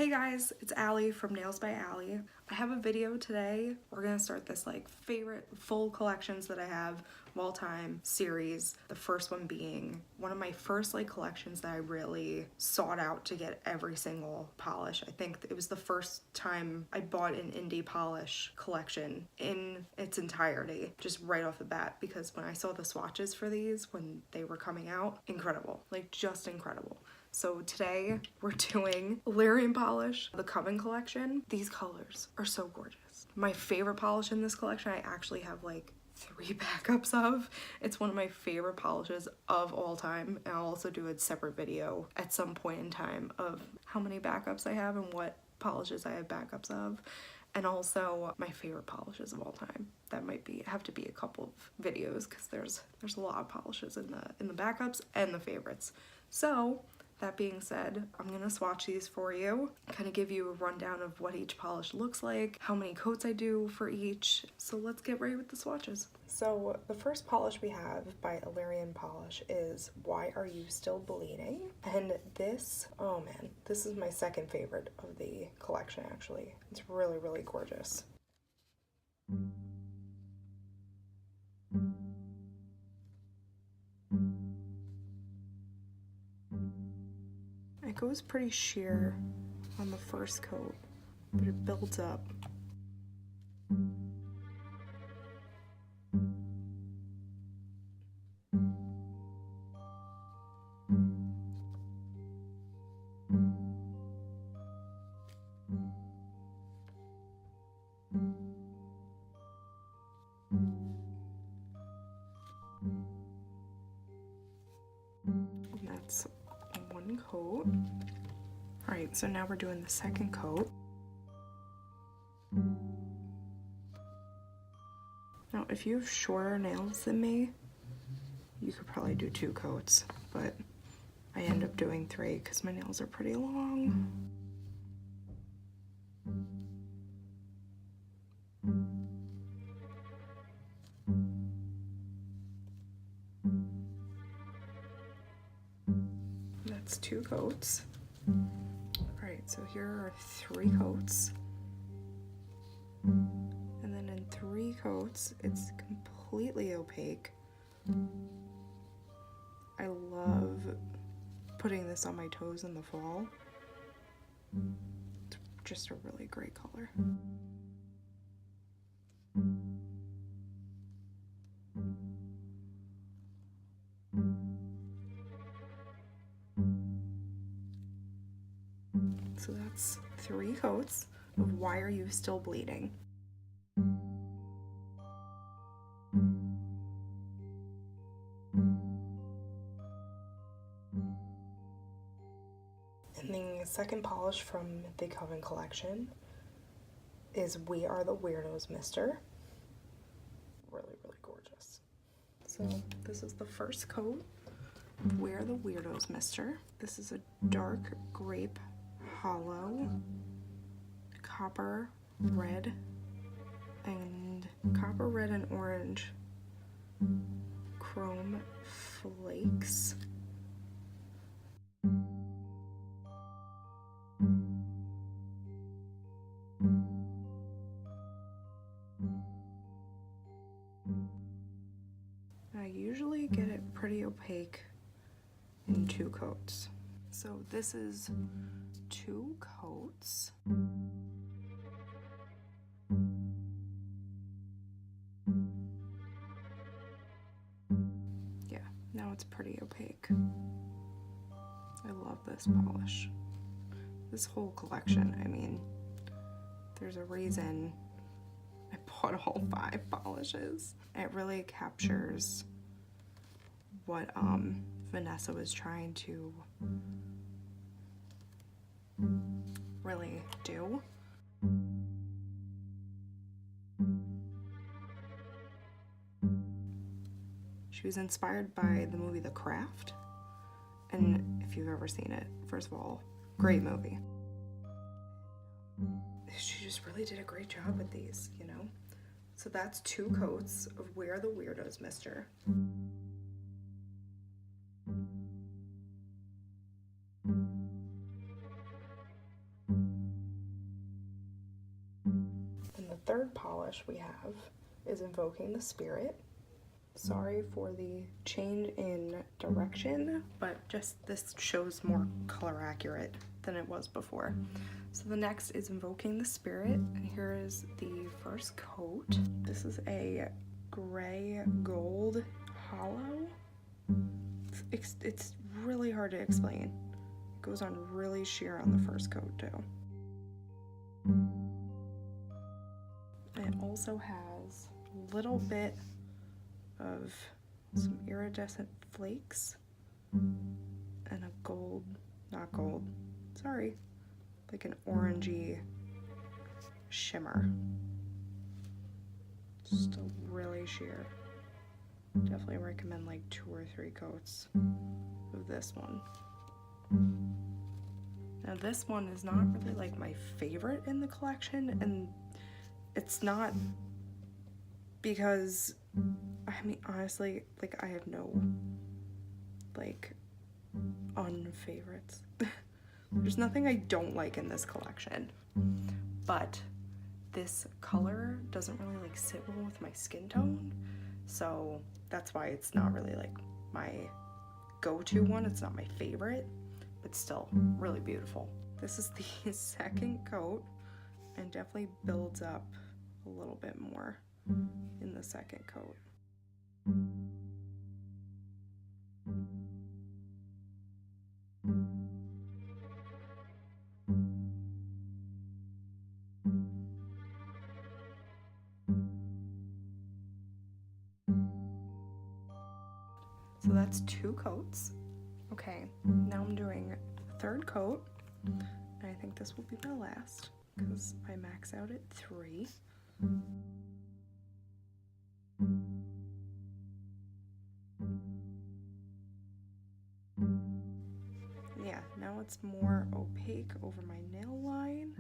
Hey guys, it's Allie from Nails by Allie. I have a video today. We're gonna start this like favorite full collections that I have of all time series. The first one being one of my first like collections that I really sought out to get every single polish. I think it was the first time I bought an indie polish collection in its entirety, just right off the bat, because when I saw the swatches for these when they were coming out, incredible, like just incredible. So today we're doing Illyrian Polish, the Coven Collection. These colors are so gorgeous. My favorite polish in this collection, I actually have like 3 backups of. It's one of my favorite polishes of all time. And I'll also do a separate video at some point in time of how many backups I have and what polishes I have backups of. And also my favorite polishes of all time. That might have to be a couple of videos because there's a lot of polishes in the backups and the favorites. So that being said, I'm gonna swatch these for you, kind of give you a rundown of what each polish looks like, how many coats I do for each. So let's get right with the swatches. So the first polish we have by Illyrian Polish is Why Are You Still Bleeding? And this, oh man, this is my second favorite of the collection actually. It's really, really gorgeous. It goes pretty sheer on the first coat, but it builds up. And that's one coat. Alright, so now we're doing the second coat. Now, if you have shorter nails than me, you could probably do 2 coats, but I end up doing 3 because my nails are pretty long. That's 2 coats. Alright, so here are 3 coats. And then in 3 coats, it's completely opaque. I love putting this on my toes in the fall. It's just a really great color. So that's 3 coats of Why Are You Still Bleeding? And the second polish from the Coven Collection is We Are The Weirdos, Mister. Really, really gorgeous. So this is the first coat, We Are The Weirdos, Mister. This is a dark grape hollow, copper red and orange chrome flakes. I usually get it pretty opaque in 2 coats. So this is 2 coats. Yeah, now it's pretty opaque. I love this polish. This whole collection, I mean, there's a reason I bought all 5 polishes. It really captures what Vanessa was trying to really do. She was inspired by the movie The Craft, and if you've ever seen it, first of all, great movie. She just really did a great job with these, you know? So that's 2 coats of We Are The Weirdos, Mister. third polish we have is Invoking the Spirit. Sorry for the change in direction, but just this shows more color accurate than it was before. So the next is Invoking the Spirit, and here is the first coat. This is a gray gold hollow. It's really hard to explain. It goes on really sheer on the first coat too. It also has a little bit of some iridescent flakes and a gold, not gold, sorry, like an orangey shimmer. Still really sheer. Definitely recommend like 2 or 3 coats of this one. Now this one is not really like my favorite in the collection, and it's not because, I mean, honestly, like I have no like unfavorites. There's nothing I don't like in this collection, but this color doesn't really like sit well with my skin tone, so that's why it's not really like my go-to one. It's not my favorite, but still really beautiful. This is the second coat and definitely builds up a little bit more in the second coat. So that's 2 coats. Okay, now I'm doing a third coat, and I think this will be my last because I max out at 3. Yeah, now it's more opaque over my nail line.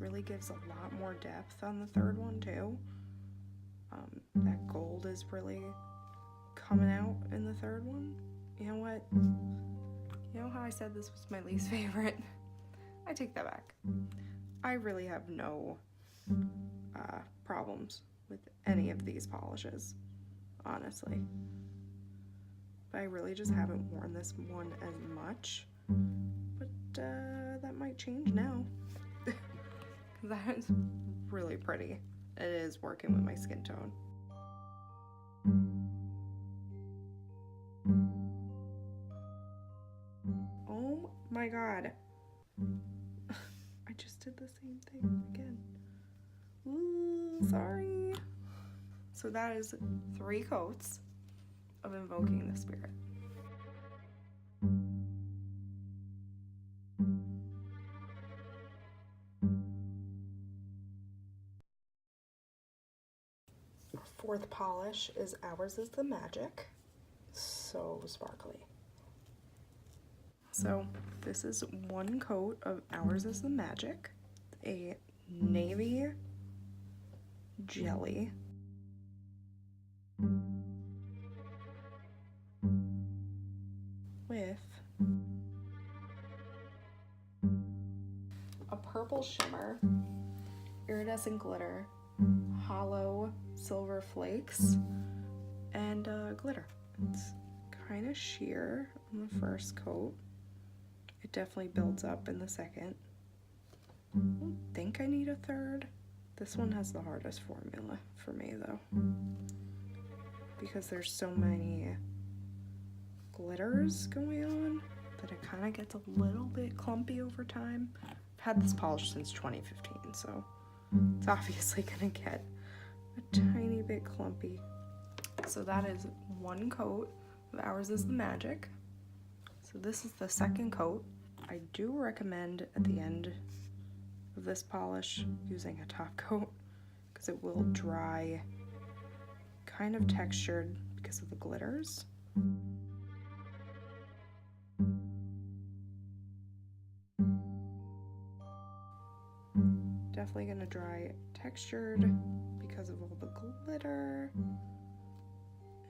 Really gives a lot more depth on the third one too. That gold is really coming out in the third one. You know what? You know how I said this was my least favorite? I take that back. I really have no problems with any of these polishes, honestly. But I really just haven't worn this one as much. But that might change now. That is really pretty. It is working with my skin tone. Oh my god. I just did the same thing again. Ooh, sorry. So that is 3 coats of Invoking the Spirit. Our fourth polish is Ours is the Magic. So sparkly. So this is 1 coat of Ours is the Magic, a navy jelly. With a purple shimmer, iridescent glitter, hollow silver flakes, and glitter. It's kind of sheer on the first coat. It definitely builds up in the second. I don't think I need a third. This one has the hardest formula for me though, because there's so many glitters going on that it kind of gets a little bit clumpy over time. I've had this polish since 2015, so it's obviously gonna get a tiny bit clumpy. So that is 1 coat of Ours is the Magic. So this is the second coat. I do recommend at the end of this polish using a top coat because it will dry kind of textured because of the glitters. Definitely gonna dry textured because of all the glitter.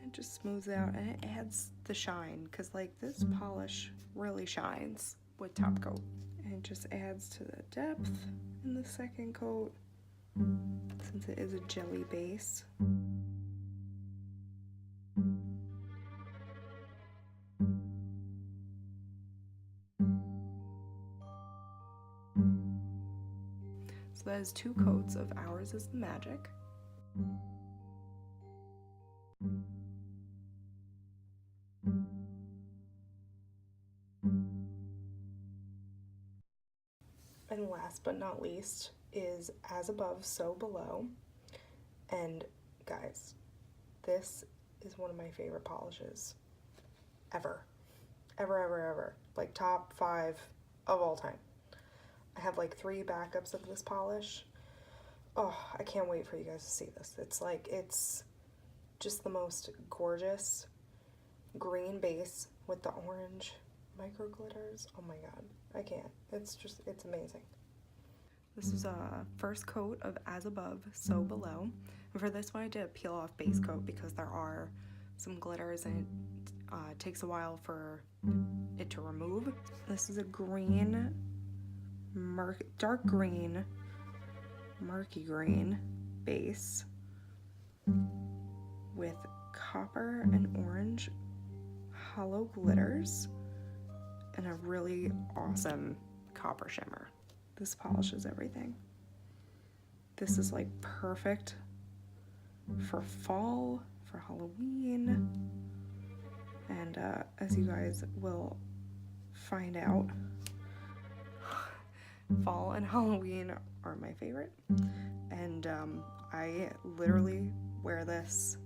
It just smooths out and it adds the shine because like this polish really shines with top coat. And it just adds to the depth in the second coat since it is a jelly base. So that is 2 coats of Ours is the Magic. And last but not least is As Above, So Below. And guys, this is one of my favorite polishes ever. Ever, ever, ever. Like top 5 of all time. I have like 3 backups of this polish. Oh, I can't wait for you guys to see this. It's just the most gorgeous green base with the orange micro glitters. Oh my god, I can't. It's amazing. This is a first coat of As Above, So Below. And for this one I did a peel off base coat because there are some glitters and it takes a while for it to remove. This is a green, dark green, murky green base with copper and orange hollow glitters and a really awesome copper shimmer. This polishes everything. This is like perfect for fall, for Halloween, and as you guys will find out, fall and Halloween are my favorite, and I literally wear this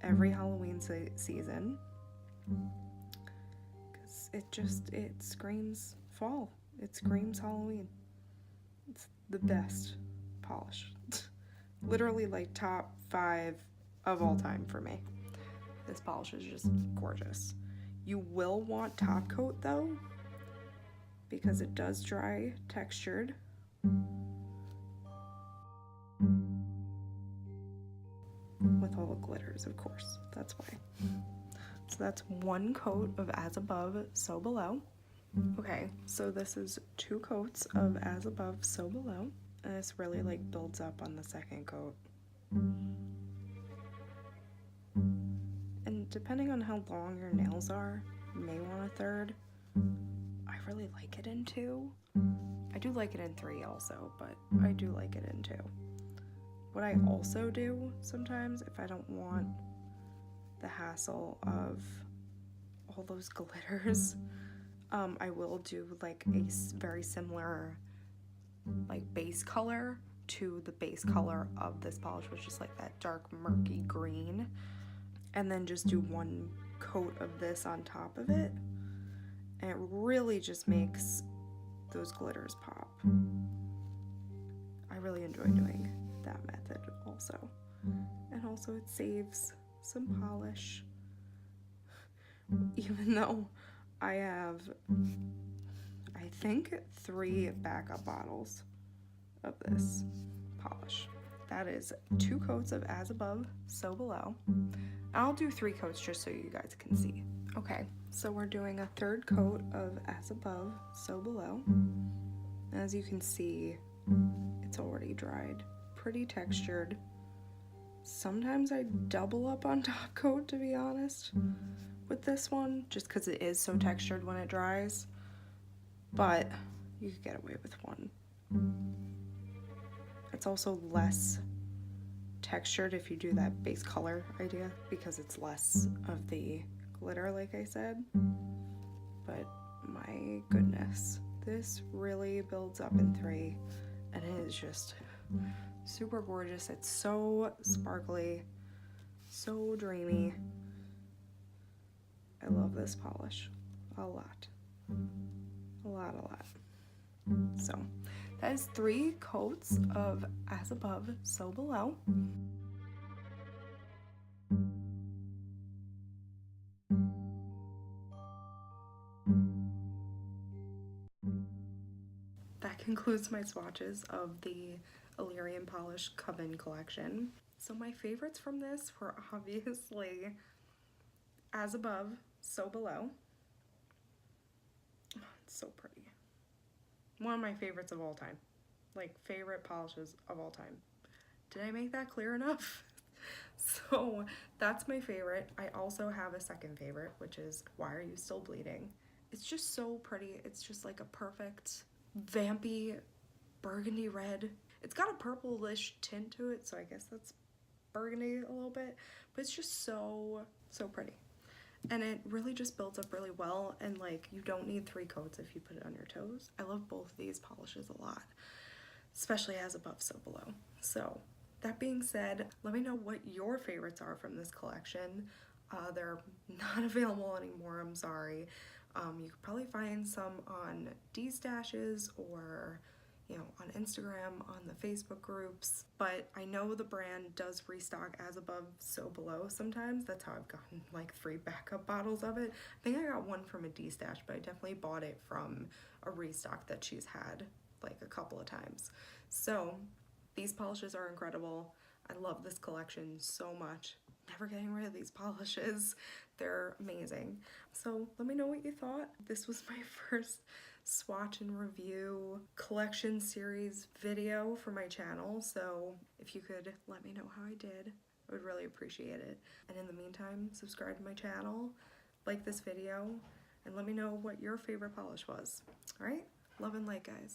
every Halloween season because it screams fall. It screams Halloween. It's the best polish. Literally like top 5 of all time for me. This polish is just gorgeous. You will want top coat though, because it does dry textured. With all the glitters, of course. That's why. So that's 1 coat of As Above, So Below. Okay, so this is 2 coats of As Above, So Below. And this really like builds up on the second coat. And depending on how long your nails are, you may want a third. I really like it in 2. I do like it in 3 also, but I do like it in 2. What I also do sometimes, if I don't want the hassle of all those glitters, I will do like a very similar like base color to the base color of this polish, which is like that dark murky green, and then just do 1 coat of this on top of it, and it really just makes those glitters pop. I really enjoy doing that method also, and also it saves some polish, even though I have, I think, 3 backup bottles of this polish. That is 2 coats of As Above, So Below. I'll do 3 coats just so you guys can see. Okay, so we're doing a 3rd coat of As Above, So Below. As you can see, it's already dried, pretty textured. Sometimes I double up on top coat, to be honest, with this one, just because it is so textured when it dries, but you could get away with 1. It's also less textured if you do that base color idea, because it's less of the glitter, like I said. But my goodness, this really builds up in 3, and it is just super gorgeous. It's so sparkly, so dreamy. I love this polish a lot. A lot. So that is 3 coats of As Above, So Below. That concludes my swatches of the Illyrian Polish Coven Collection. So my favorites from this were obviously As Above, So Below. Oh, it's so pretty. One of my favorites of all time. like favorite polishes of all time. Did I make that clear enough? So that's my favorite. I also have a second favorite, which is Why Are You Still Bleeding? It's just so pretty. It's just like a perfect vampy burgundy red. It's got a purplish tint to it, so I guess that's burgundy a little bit, but it's just so pretty. And it really just builds up really well, and like you don't need 3 coats if you put it on your toes. I love both of these polishes a lot, especially as above so below. So that being said, let me know what your favorites are from this collection. They're not available anymore, I'm sorry. You could probably find some on D-Stashes or, you know, on Instagram, on the Facebook groups, but I know the brand does restock as above so below sometimes. That's how I've gotten like 3 backup bottles of it. I think I got one from a D-Stash, but I definitely bought it from a restock that she's had like a couple of times. So these polishes are incredible. I love this collection so much. Never getting rid of these polishes. They're amazing. So let me know what you thought. This was my first swatch and review collection series video for my channel. So if you could let me know how I did, I would really appreciate it. And in the meantime, subscribe to my channel, like this video, and let me know what your favorite polish was. All right? Love and light, guys.